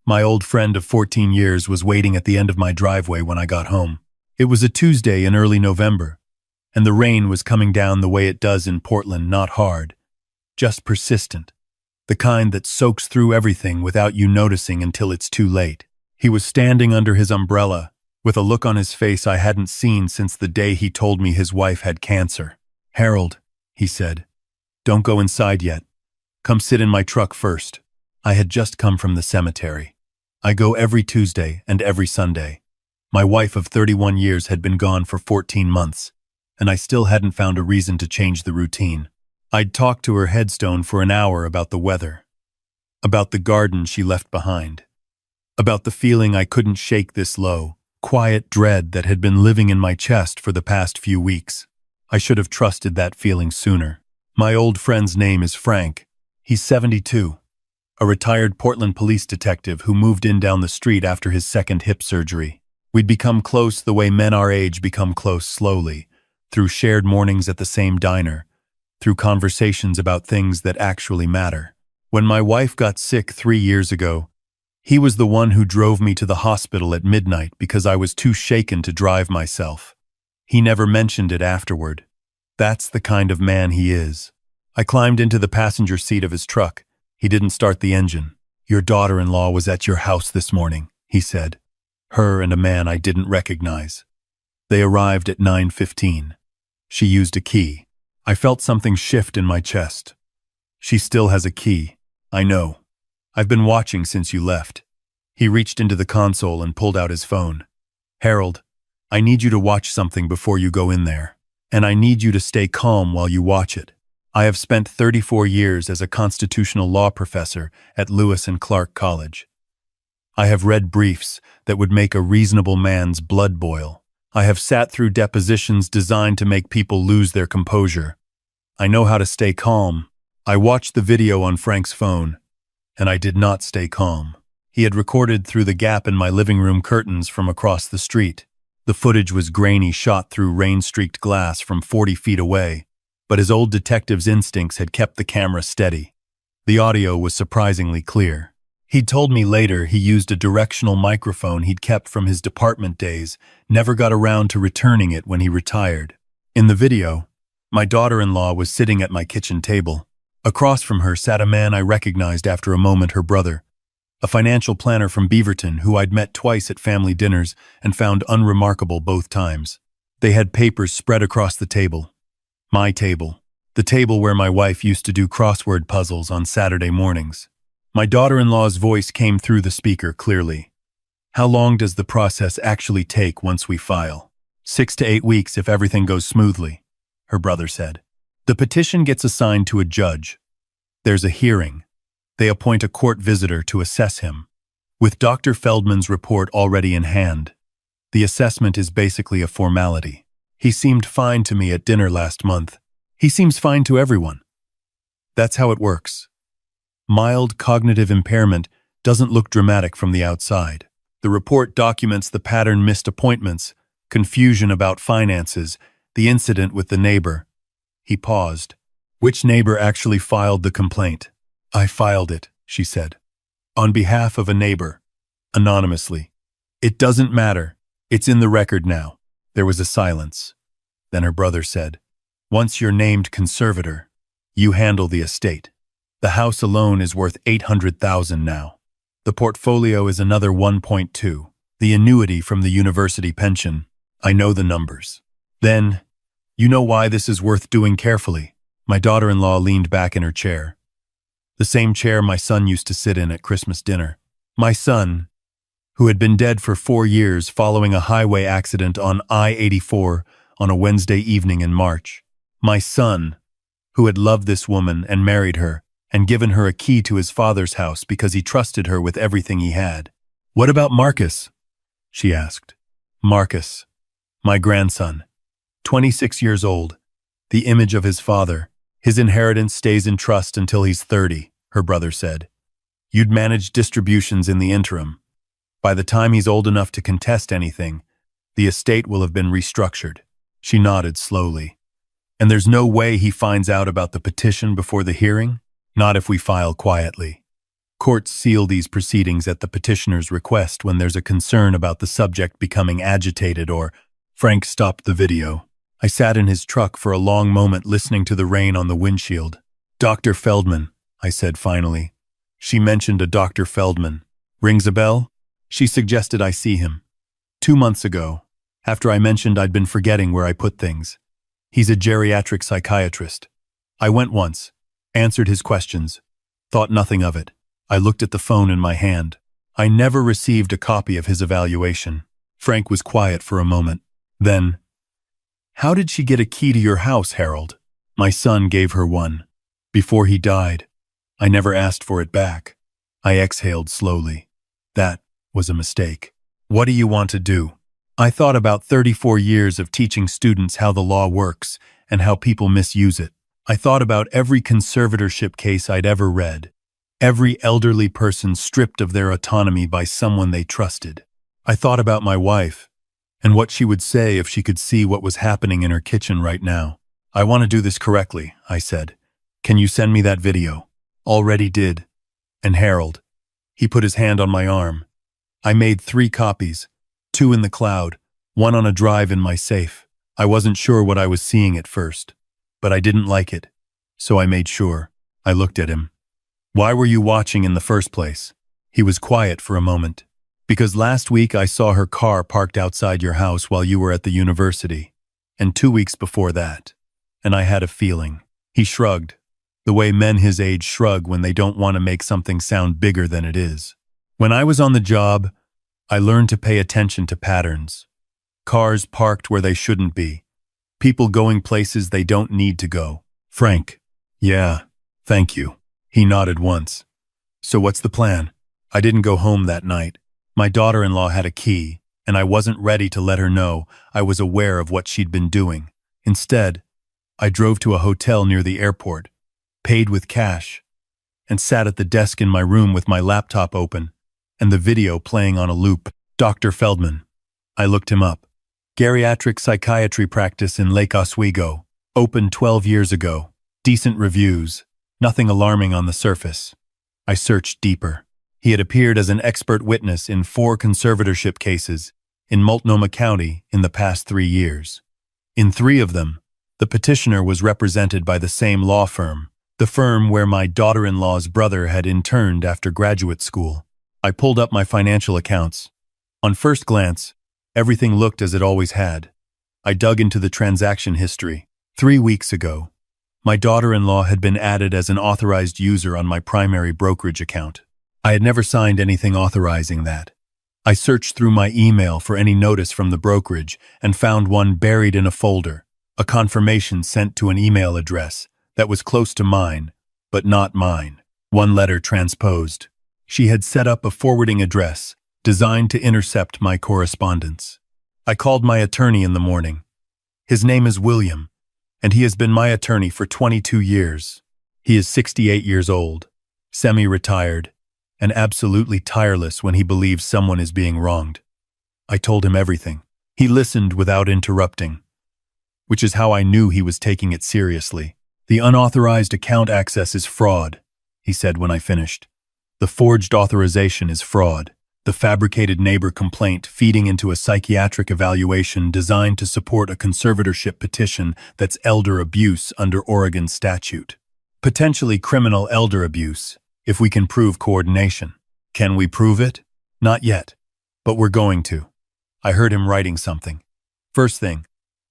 My old friend of 14 years was waiting at the end of my driveway when I got home. It was a Tuesday in early November, and the rain was coming down the way it does in Portland, not hard, just persistent, the kind that soaks through everything without you noticing until it's too late. He was standing under his umbrella, with a look on his face I hadn't seen since the day he told me his wife had cancer. "Harold," he said, "don't go inside yet. Come sit in my truck first." I had just come from the cemetery. I go every Tuesday and every Sunday. My wife of 31 years had been gone for 14 months, and I still hadn't found a reason to change the routine. I'd talked to her headstone for an hour about the weather, about the garden she left behind, about the feeling I couldn't shake, this low, quiet dread that had been living in my chest for the past few weeks. I should have trusted that feeling sooner. My old friend's name is Frank. He's 72. A retired Portland police detective who moved in down the street after his second hip surgery. We'd become close the way men our age become close slowly, through shared mornings at the same diner, through conversations about things that actually matter. When my wife got sick 3 years ago, he was the one who drove me to the hospital at midnight because I was too shaken to drive myself. He never mentioned it afterward. That's the kind of man he is. I climbed into the passenger seat of his truck. He didn't start the engine. "Your daughter-in-law was at your house this morning," he said. "Her and a man I didn't recognize. They arrived at 9:15. She used a key." I felt something shift in my chest. "She still has a key. I know. I've been watching since you left." He reached into the console and pulled out his phone. "Harold, I need you to watch something before you go in there. And I need you to stay calm while you watch it. I have spent 34 years as a constitutional law professor at Lewis and Clark College. I have read briefs that would make a reasonable man's blood boil. I have sat through depositions designed to make people lose their composure. I know how to stay calm." I watched the video on Frank's phone, and I did not stay calm. He had recorded through the gap in my living room curtains from across the street. The footage was grainy, shot through rain-streaked glass from 40 feet away, but his old detective's instincts had kept the camera steady. The audio was surprisingly clear. He'd told me later he used a directional microphone he'd kept from his department days, never got around to returning it when he retired. In the video, my daughter-in-law was sitting at my kitchen table. Across from her sat a man I recognized after a moment, her brother, a financial planner from Beaverton who I'd met twice at family dinners and found unremarkable both times. They had papers spread across the table. My table. The table where my wife used to do crossword puzzles on Saturday mornings. My daughter-in-law's voice came through the speaker clearly. "How long does the process actually take once we file?" 6 to 8 weeks if everything goes smoothly, her brother said. "The petition gets assigned to a judge. There's a hearing. They appoint a court visitor to assess him. With Dr. Feldman's report already in hand, the assessment is basically a formality. He seemed fine to me at dinner last month. He seems fine to everyone. That's how it works. Mild cognitive impairment doesn't look dramatic from the outside. The report documents the pattern: missed appointments, confusion about finances, the incident with the neighbor." He paused. "Which neighbor actually filed the complaint?" "I filed it," she said. "On behalf of a neighbor. Anonymously. It doesn't matter. It's in the record now." There was a silence. Then her brother said, "Once you're named conservator, you handle the estate. The house alone is worth $800,000 now. The portfolio is another 1.2. The annuity from the university pension. I know the numbers. Then, you know why this is worth doing carefully." My daughter-in-law leaned back in her chair. The same chair my son used to sit in at Christmas dinner. My son, who had been dead for 4 years following a highway accident on I-84 on a Wednesday evening in March. My son, who had loved this woman and married her and given her a key to his father's house because he trusted her with everything he had. "What about Marcus?" she asked. "Marcus, my grandson, 26 years old, the image of his father. His inheritance stays in trust until he's 30, her brother said. You'd manage distributions in the interim. By the time he's old enough to contest anything, the estate will have been restructured." She nodded slowly. "And there's no way he finds out about the petition before the hearing? Not if we file quietly." Courts seal these proceedings at the petitioner's request when there's a concern about the subject becoming agitated or— Frank stopped the video. I sat in his truck for a long moment listening to the rain on the windshield. Dr. Feldman, I said finally. She mentioned a Dr. Feldman. Rings a bell? She suggested I see him. 2 months ago, after I mentioned I'd been forgetting where I put things. He's a geriatric psychiatrist. I went once, answered his questions, thought nothing of it. I looked at the phone in my hand. I never received a copy of his evaluation. Frank was quiet for a moment. Then, "How did she get a key to your house, Harold?" "My son gave her one. Before he died. I never asked for it back." I exhaled slowly. That was a mistake. "What do you want to do?" I thought about 34 years of teaching students how the law works and how people misuse it. I thought about every conservatorship case I'd ever read. Every elderly person stripped of their autonomy by someone they trusted. I thought about my wife and what she would say if she could see what was happening in her kitchen right now. "I want to do this correctly," I said. "Can you send me that video?" "Already did." "And Harold." He put his hand on my arm. "I made 3 copies, 2 in the cloud, 1 on a drive in my safe. I wasn't sure what I was seeing at first, but I didn't like it, so I made sure." I looked at him. "Why were you watching in the first place?" He was quiet for a moment. "Because last week I saw her car parked outside your house while you were at the university, and 2 weeks before that, and I had a feeling." He shrugged, the way men his age shrug when they don't want to make something sound bigger than it is. "When I was on the job, I learned to pay attention to patterns. Cars parked where they shouldn't be. People going places they don't need to go." "Frank." "Yeah, thank you." He nodded once. "So what's the plan?" I didn't go home that night. My daughter-in-law had a key, and I wasn't ready to let her know I was aware of what she'd been doing. Instead, I drove to a hotel near the airport, paid with cash, and sat at the desk in my room with my laptop open and the video playing on a loop. Dr. Feldman. I looked him up. Geriatric psychiatry practice in Lake Oswego. Opened 12 years ago. Decent reviews. Nothing alarming on the surface. I searched deeper. He had appeared as an expert witness in 4 conservatorship cases in Multnomah County in the past 3 years. In 3 of them, the petitioner was represented by the same law firm, the firm where my daughter-in-law's brother had interned after graduate school. I pulled up my financial accounts. On first glance, everything looked as it always had. I dug into the transaction history. 3 weeks ago, my daughter-in-law had been added as an authorized user on my primary brokerage account. I had never signed anything authorizing that. I searched through my email for any notice from the brokerage and found one buried in a folder, a confirmation sent to an email address that was close to mine, but not mine. 1 letter transposed. She had set up a forwarding address designed to intercept my correspondence. I called my attorney in the morning. His name is William, and he has been my attorney for 22 years. He is 68 years old, semi-retired, and absolutely tireless when he believes someone is being wronged. I told him everything. He listened without interrupting, which is how I knew he was taking it seriously. "The unauthorized account access is fraud," he said when I finished. "The forged authorization is fraud. The fabricated neighbor complaint feeding into a psychiatric evaluation designed to support a conservatorship petition that's elder abuse under Oregon statute. Potentially criminal elder abuse, if we can prove coordination. Can we prove it? Not yet, but we're going to." I heard him writing something. "First thing,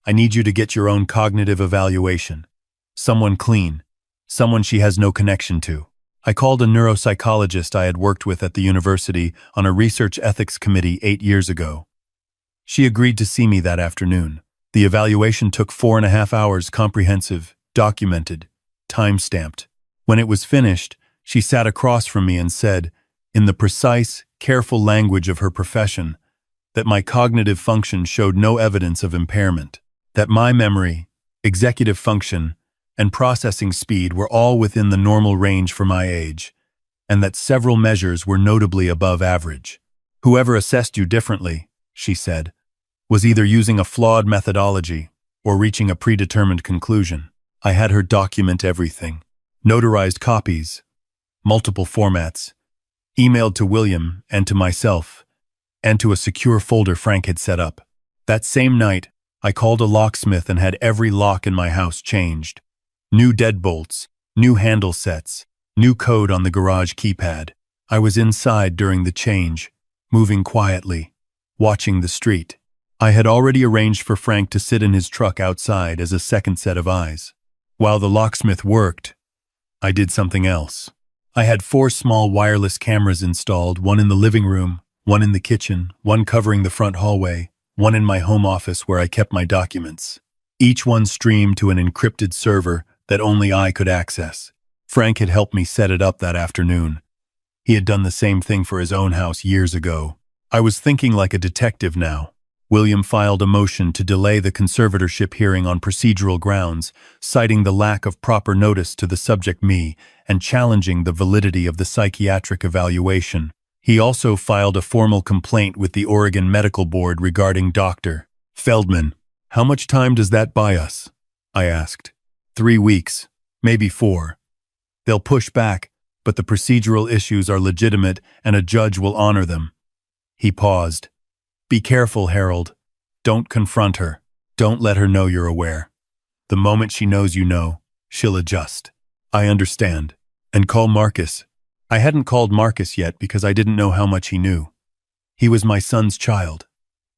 I need you to get your own cognitive evaluation. Someone clean. Someone she has no connection to." I called a neuropsychologist I had worked with at the university on a research ethics committee 8 years ago. She agreed to see me that afternoon. The evaluation took 4.5 hours, comprehensive, documented, time-stamped. When it was finished, she sat across from me and said, in the precise, careful language of her profession, that my cognitive function showed no evidence of impairment, that my memory, executive function, and processing speed were all within the normal range for my age, and that several measures were notably above average. "Whoever assessed you differently," she said, "was either using a flawed methodology or reaching a predetermined conclusion." I had her document everything. Notarized copies, multiple formats, emailed to William and to myself, and to a secure folder Frank had set up. That same night, I called a locksmith and had every lock in my house changed. New deadbolts, new handle sets, new code on the garage keypad. I was inside during the change, moving quietly, watching the street. I had already arranged for Frank to sit in his truck outside as a second set of eyes. While the locksmith worked, I did something else. I had 4 small wireless cameras installed, one in the living room, one in the kitchen, one covering the front hallway, one in my home office where I kept my documents. Each one streamed to an encrypted server that only I could access. Frank had helped me set it up that afternoon. He had done the same thing for his own house years ago. I was thinking like a detective now. William filed a motion to delay the conservatorship hearing on procedural grounds, citing the lack of proper notice to the subject me and challenging the validity of the psychiatric evaluation. He also filed a formal complaint with the Oregon Medical Board regarding Dr. Feldman. How much time does that buy us? I asked. 3 weeks, maybe 4. They'll push back, but the procedural issues are legitimate and a judge will honor them. He paused. Be careful, Harold. Don't confront her. Don't let her know you're aware. The moment she knows you know, she'll adjust. I understand. And call Marcus. I hadn't called Marcus yet because I didn't know how much he knew. He was my son's child,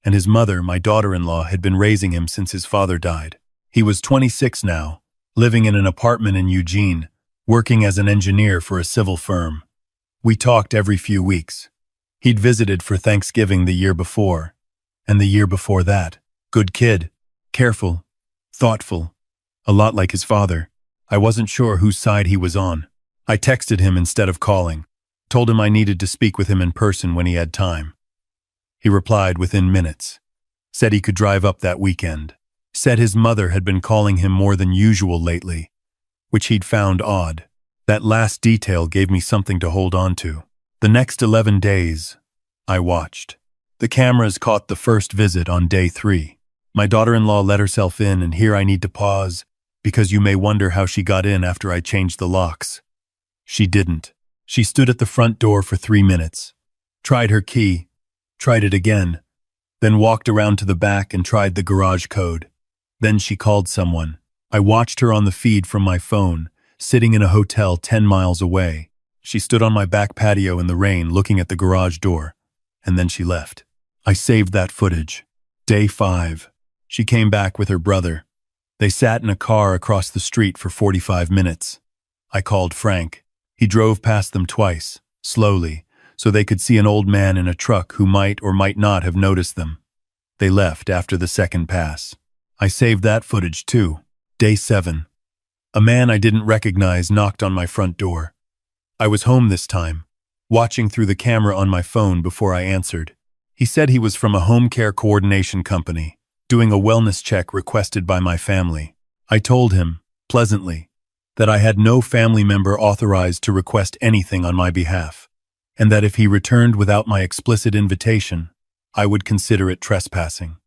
and his mother, my daughter-in-law, had been raising him since his father died. He was 26 now, living in an apartment in Eugene, working as an engineer for a civil firm. We talked every few weeks. He'd visited for Thanksgiving the year before, and the year before that. Good kid, careful, thoughtful, a lot like his father. I wasn't sure whose side he was on. I texted him instead of calling, told him I needed to speak with him in person when he had time. He replied within minutes, said he could drive up that weekend, said his mother had been calling him more than usual lately, which he'd found odd. That last detail gave me something to hold on to. The next 11 days, I watched. The cameras caught the first visit on day 3. My daughter-in-law let herself in, and here I need to pause, because you may wonder how she got in after I changed the locks. She didn't. She stood at the front door for 3 minutes, tried her key, tried it again, then walked around to the back and tried the garage code. Then she called someone. I watched her on the feed from my phone, sitting in a hotel 10 miles away. She stood on my back patio in the rain looking at the garage door, and then she left. I saved that footage. Day 5. She came back with her brother. They sat in a car across the street for 45 minutes. I called Frank. He drove past them twice, slowly, so they could see an old man in a truck who might or might not have noticed them. They left after the second pass. I saved that footage too. Day 7. A man I didn't recognize knocked on my front door. I was home this time, watching through the camera on my phone before I answered. He said he was from a home care coordination company, doing a wellness check requested by my family. I told him, pleasantly, that I had no family member authorized to request anything on my behalf, and that if he returned without my explicit invitation, I would consider it trespassing.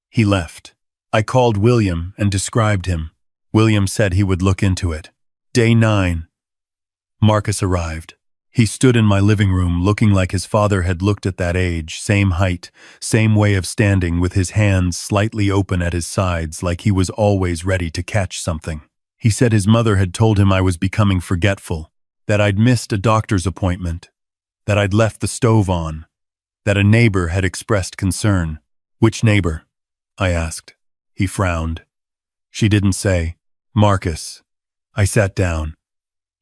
He left. I called William and described him. William said he would look into it. Day 9. Marcus arrived. He stood in my living room looking like his father had looked at that age, same height, same way of standing with his hands slightly open at his sides like he was always ready to catch something. He said his mother had told him I was becoming forgetful, that I'd missed a doctor's appointment, that I'd left the stove on, that a neighbor had expressed concern. Which neighbor? I asked. He frowned. She didn't say. Marcus. I sat down.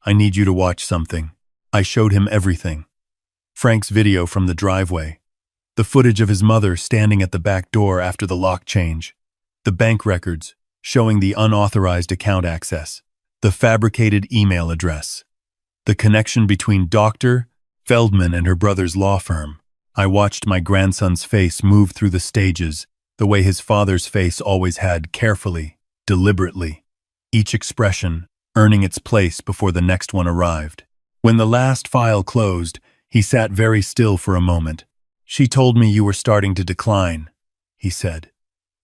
I need you to watch something. I showed him everything. Frank's video from the driveway, the footage of his mother standing at the back door after the lock change, the bank records showing the unauthorized account access, the fabricated email address, the connection between Dr. Feldman and her brother's law firm. I watched my grandson's face move through the stages, the way his father's face always had, carefully, deliberately, each expression earning its place before the next one arrived. When the last file closed, he sat very still for a moment. She told me you were starting to decline, he said.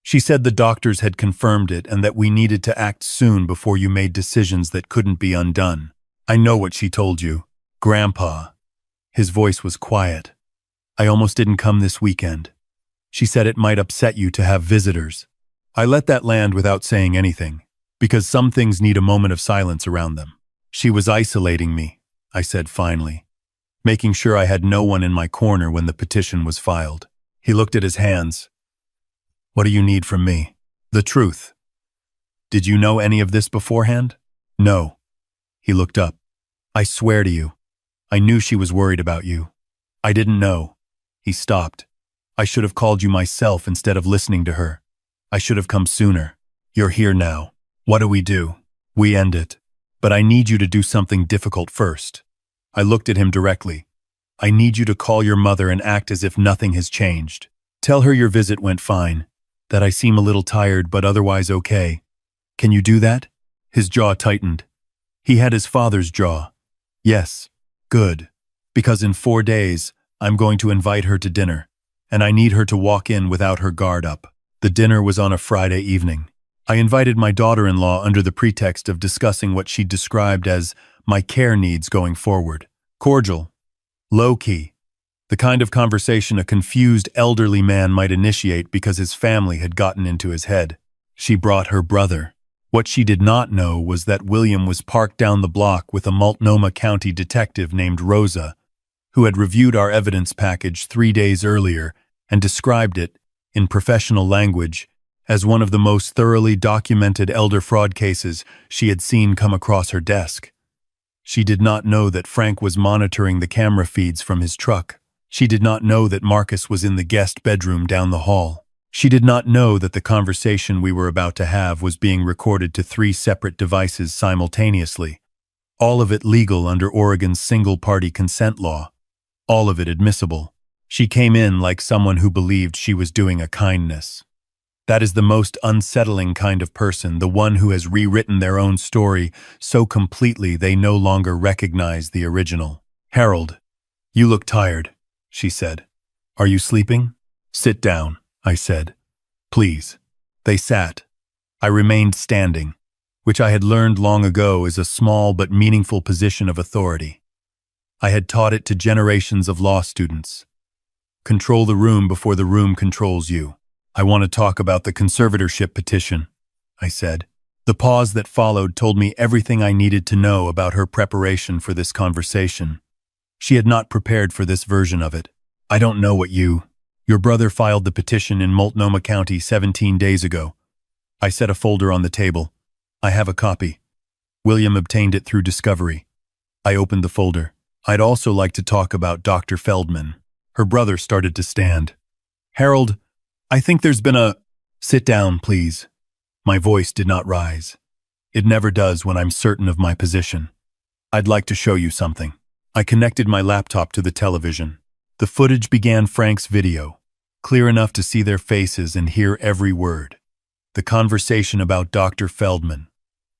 She said the doctors had confirmed it and that we needed to act soon before you made decisions that couldn't be undone. I know what she told you. Grandpa. His voice was quiet. I almost didn't come this weekend. She said it might upset you to have visitors. I let that land without saying anything, because some things need a moment of silence around them. She was isolating me, I said finally, making sure I had no one in my corner when the petition was filed. He looked at his hands. What do you need from me? The truth. Did you know any of this beforehand? No. He looked up. I swear to you, I knew she was worried about you. I didn't know. He stopped. I should have called you myself instead of listening to her. I should have come sooner. You're here now. What do? We end it. But I need you to do something difficult first. I looked at him directly. I need you to call your mother and act as if nothing has changed. Tell her your visit went fine, that I seem a little tired but otherwise okay. Can you do that? His jaw tightened. He had his father's jaw. Yes, good. Because in 4 days, I'm going to invite her to dinner, and I need her to walk in without her guard up. The dinner was on a Friday evening. I invited my daughter-in-law under the pretext of discussing what she described as my care needs going forward. Cordial. Low-key. The kind of conversation a confused elderly man might initiate because his family had gotten into his head. She brought her brother. What she did not know was that William was parked down the block with a Multnomah County detective named Rosa, who had reviewed our evidence package 3 days earlier and described it, in professional language, as one of the most thoroughly documented elder fraud cases she had seen come across her desk. She did not know that Frank was monitoring the camera feeds from his truck. She did not know that Marcus was in the guest bedroom down the hall. She did not know that the conversation we were about to have was being recorded to 3 separate devices simultaneously, all of it legal under Oregon's single-party consent law, all of it admissible. She came in like someone who believed she was doing a kindness. That is the most unsettling kind of person, the one who has rewritten their own story so completely they no longer recognize the original. Harold, you look tired, she said. Are you sleeping? Sit down, I said. Please. They sat. I remained standing, which I had learned long ago is a small but meaningful position of authority. I had taught it to generations of law students. Control the room before the room controls you. I want to talk about the conservatorship petition, I said. The pause that followed told me everything I needed to know about her preparation for this conversation. She had not prepared for this version of it. I don't know what your brother filed the petition in Multnomah County 17 days ago. I set a folder on the table. I have a copy. William obtained it through discovery. I opened the folder. I'd also like to talk about Dr. Feldman. Her brother started to stand. Harold, I think there's been a... Sit down, please. My voice did not rise. It never does when I'm certain of my position. I'd like to show you something. I connected my laptop to the television. The footage began Frank's video, clear enough to see their faces and hear every word. The conversation about Dr. Feldman.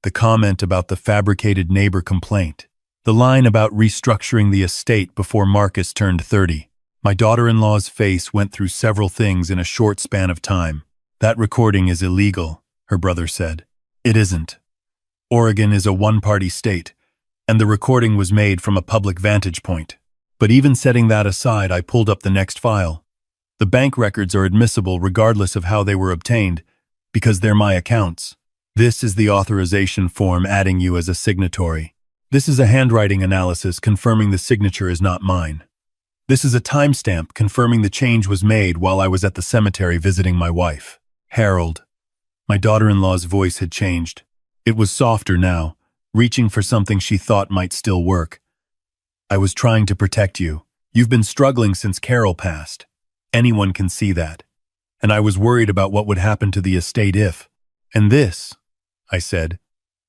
The comment about the fabricated neighbor complaint. The line about restructuring the estate before Marcus turned 30. My daughter-in-law's face went through several things in a short span of time. That recording is illegal, her brother said. It isn't. Oregon is a one-party state, and the recording was made from a public vantage point. But even setting that aside, I pulled up the next file. The bank records are admissible regardless of how they were obtained, because they're my accounts. This is the authorization form adding you as a signatory. This is a handwriting analysis confirming the signature is not mine. This is a timestamp confirming the change was made while I was at the cemetery visiting my wife. Harold. My daughter-in-law's voice had changed. It was softer now, reaching for something she thought might still work. I was trying to protect you. You've been struggling since Carol passed. Anyone can see that. And I was worried about what would happen to the estate if... And this, I said,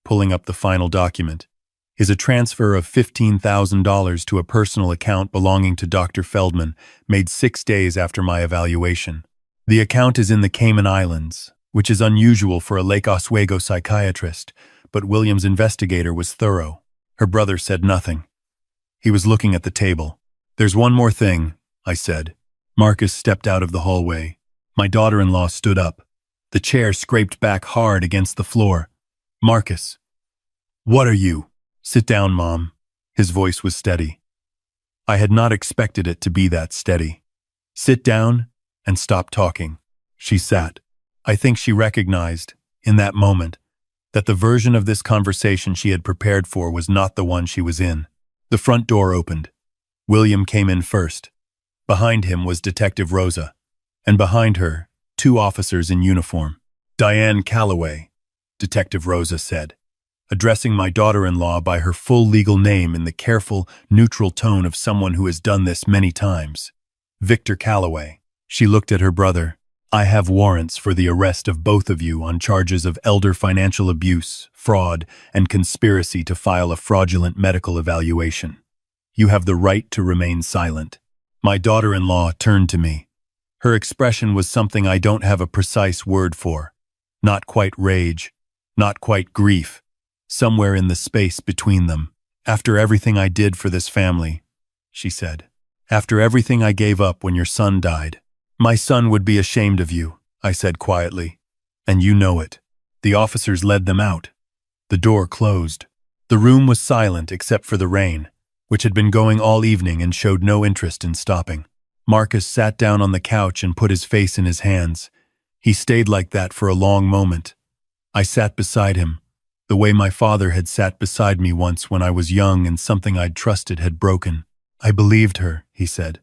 pulling up the final document, is a transfer of $15,000 to a personal account belonging to Dr. Feldman, made 6 days after my evaluation. The account is in the Cayman Islands, which is unusual for a Lake Oswego psychiatrist, but William's investigator was thorough. Her brother said nothing. He was looking at the table. There's one more thing, I said. Marcus stepped out of the hallway. My daughter-in-law stood up. The chair scraped back hard against the floor. Marcus. What are you? Sit down, Mom. His voice was steady. I had not expected it to be that steady. "Sit down and stop talking." She sat. I think she recognized, in that moment, that the version of this conversation she had prepared for was not the one she was in. The front door opened. William came in first. Behind him was Detective Rosa, and behind her, 2 officers in uniform. "Diane Calloway," Detective Rosa said, addressing my daughter-in-law by her full legal name in the careful, neutral tone of someone who has done this many times. "Victor Calloway." She looked at her brother. "I have warrants for the arrest of both of you on charges of elder financial abuse, fraud, and conspiracy to file a fraudulent medical evaluation. You have the right to remain silent." My daughter-in-law turned to me. Her expression was something I don't have a precise word for. Not quite rage, not quite grief, somewhere in the space between them. "After everything I did for this family," she said. "After everything I gave up when your son died." "My son would be ashamed of you," I said quietly. "And you know it." The officers led them out. The door closed. The room was silent except for the rain, which had been going all evening and showed no interest in stopping. Marcus sat down on the couch and put his face in his hands. He stayed like that for a long moment. I sat beside him, the way my father had sat beside me once when I was young and something I'd trusted had broken. "I believed her," he said.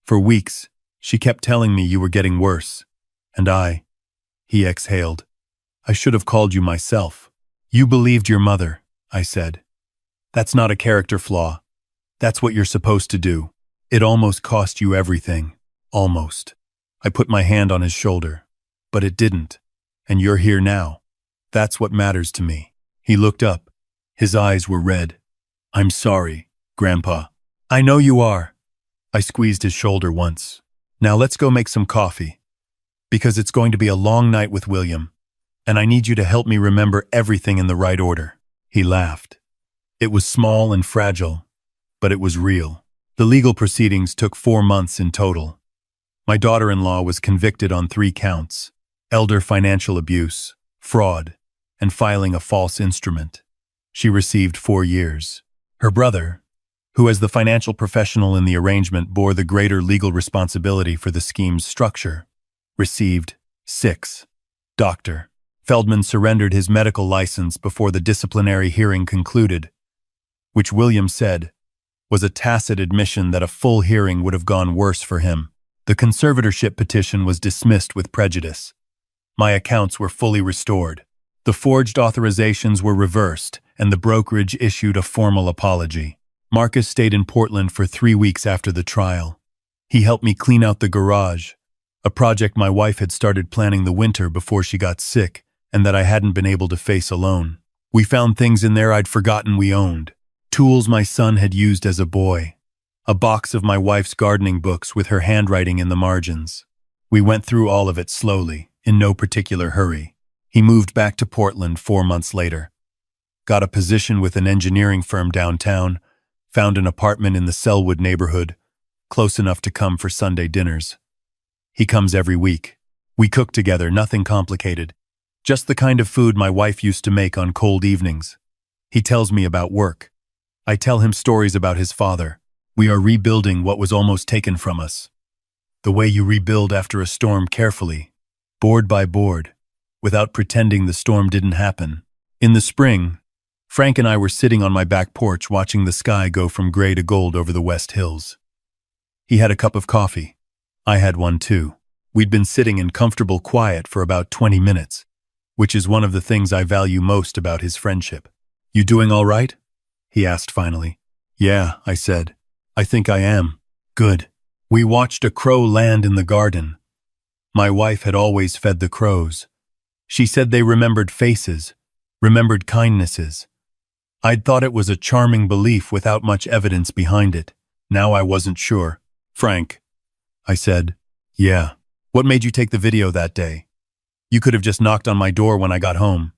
"For weeks, she kept telling me you were getting worse. And he exhaled. "I should have called you myself." "You believed your mother," I said. "That's not a character flaw. That's what you're supposed to do. It almost cost you everything. Almost." I put my hand on his shoulder. "But it didn't. And you're here now. That's what matters to me." He looked up. His eyes were red. "I'm sorry, Grandpa." "I know you are." I squeezed his shoulder once. "Now let's go make some coffee. Because it's going to be a long night with William, and I need you to help me remember everything in the right order." He laughed. It was small and fragile, but it was real. The legal proceedings took 4 months in total. My daughter-in-law was convicted on 3 counts: elder financial abuse, fraud, and filing a false instrument. She received 4 years. Her brother, who as the financial professional in the arrangement bore the greater legal responsibility for the scheme's structure, received 6. Dr. Feldman surrendered his medical license before the disciplinary hearing concluded, which William said was a tacit admission that a full hearing would have gone worse for him. The conservatorship petition was dismissed with prejudice. My accounts were fully restored. The forged authorizations were reversed, and the brokerage issued a formal apology. Marcus stayed in Portland for 3 weeks after the trial. He helped me clean out the garage, a project my wife had started planning the winter before she got sick and that I hadn't been able to face alone. We found things in there I'd forgotten we owned. Tools my son had used as a boy. A box of my wife's gardening books with her handwriting in the margins. We went through all of it slowly, in no particular hurry. He moved back to Portland 4 months later. Got a position with an engineering firm downtown, found an apartment in the Selwood neighborhood, close enough to come for Sunday dinners. He comes every week. We cook together, nothing complicated. Just the kind of food my wife used to make on cold evenings. He tells me about work. I tell him stories about his father. We are rebuilding what was almost taken from us. The way you rebuild after a storm carefully, board by board, without pretending the storm didn't happen. In the spring, Frank and I were sitting on my back porch watching the sky go from gray to gold over the West Hills. He had a cup of coffee. I had one too. We'd been sitting in comfortable quiet for about 20 minutes, which is one of the things I value most about his friendship. "You doing all right?" he asked finally. "Yeah," I said. "I think I am." "Good." We watched a crow land in the garden. My wife had always fed the crows. She said they remembered faces, remembered kindnesses. I'd thought it was a charming belief without much evidence behind it. Now I wasn't sure. "Frank," I said. "Yeah. What made you take the video that day? You could have just knocked on my door when I got home.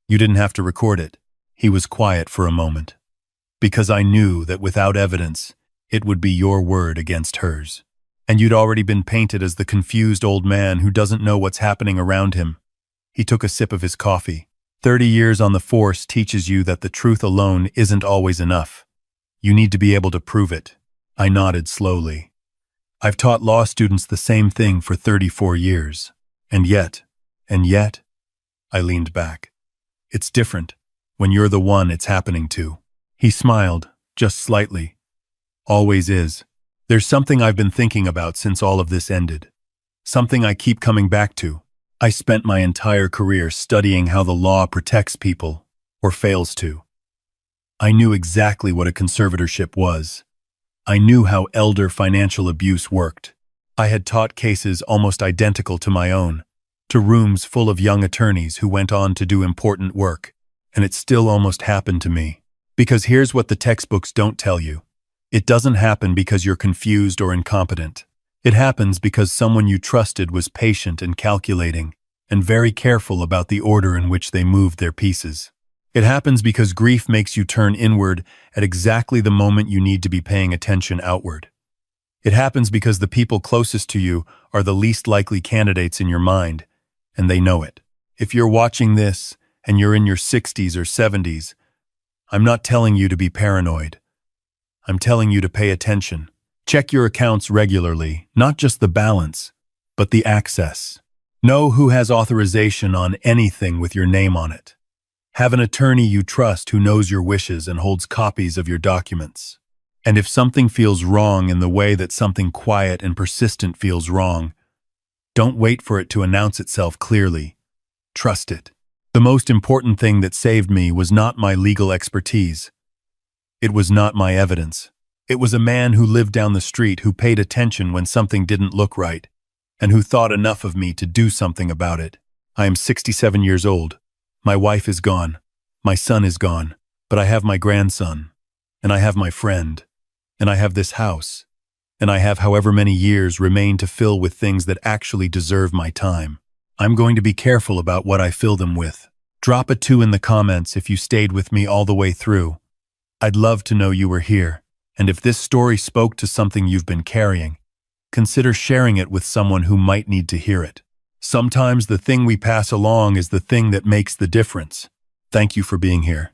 You didn't have to record it." He was quiet for a moment. "Because I knew that without evidence, it would be your word against hers. And you'd already been painted as the confused old man who doesn't know what's happening around him." He took a sip of his coffee. 30 years on the force teaches you that the truth alone isn't always enough. You need to be able to prove it. I nodded slowly. I've taught law students the same thing for 34 years. And yet, I leaned back. It's different when you're the one it's happening to. He smiled, just slightly. Always is. There's something I've been thinking about since all of this ended. Something I keep coming back to. I spent my entire career studying how the law protects people, or fails to. I knew exactly what a conservatorship was. I knew how elder financial abuse worked. I had taught cases almost identical to my own, to rooms full of young attorneys who went on to do important work, and it still almost happened to me. Because here's what the textbooks don't tell you. It doesn't happen because you're confused or incompetent. It happens because someone you trusted was patient and calculating, and very careful about the order in which they moved their pieces. It happens because grief makes you turn inward at exactly the moment you need to be paying attention outward. It happens because the people closest to you are the least likely candidates in your mind, and they know it. If you're watching this, and you're in your 60s or 70s, I'm not telling you to be paranoid. I'm telling you to pay attention. Check your accounts regularly, not just the balance, but the access. Know who has authorization on anything with your name on it. Have an attorney you trust who knows your wishes and holds copies of your documents. And if something feels wrong in the way that something quiet and persistent feels wrong, don't wait for it to announce itself clearly. Trust it. The most important thing that saved me was not my legal expertise. It was not my evidence. It was a man who lived down the street who paid attention when something didn't look right, and who thought enough of me to do something about it. I am 67 years old. My wife is gone. My son is gone. But I have my grandson. And I have my friend. And I have this house. And I have however many years remain to fill with things that actually deserve my time. I'm going to be careful about what I fill them with. Drop a 2 in the comments if you stayed with me all the way through. I'd love to know you were here, and if this story spoke to something you've been carrying, consider sharing it with someone who might need to hear it. Sometimes the thing we pass along is the thing that makes the difference. Thank you for being here.